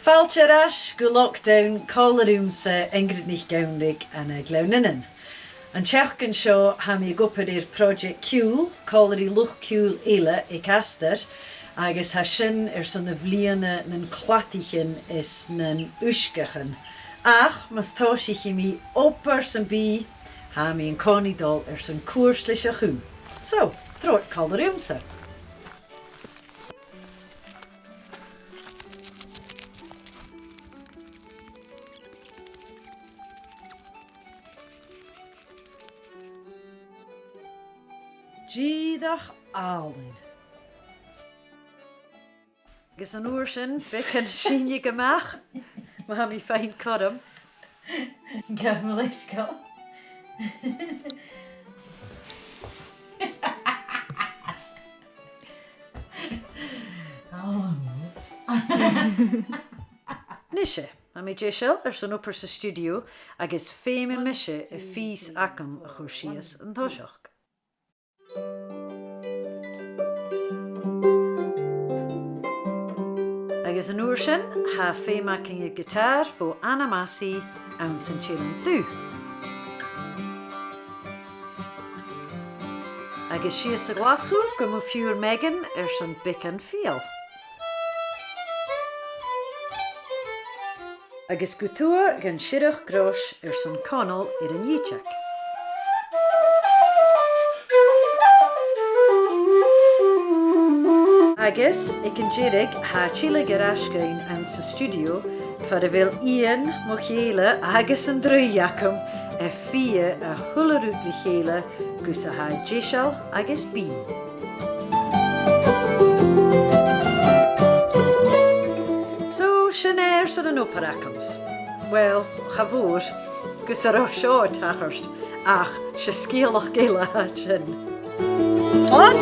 Fáilte go lockdown Coròna-bhìoras Ingrid NicEanraig ana glaunanan. An teachcan seo ha mi gopad project ciúil, cóirí luch ciúil éile ag astar, agus ha sin son na bhliana nan chlátichin is nan uiscachan. Ach, mas táisiich mi opar san bí, ha mi an conidal san cuairs leis a chu. So, trot Coròna-bhìoras. Dèiligeadh alin. Gus an uair sin bhíoch an síne gomeach, má ha mi féin codam. Gaf me leis go. Innse, ha mi déisiil san upper sa studio agus féime mise I fís acam a chuir síos an toiseach. Agus an uair sin, ha féimacing a gitar fó anamasi ann san tílan dú. Agus síos a glasú go mo fiúr megan san bican fial. Agus gutúr gan siadach gros san conal an níteach. Agus, ag an deireadh ha dèiligeadh ann sa studio fad a bhfuil íon mo chéile agus an drúiacham fia a thularúpla chéile gus a ha déisiil agus bí. So, sin san an operachams. Well, chavór, gus a rá seo tachart ach se scéalach géile sin. Slán!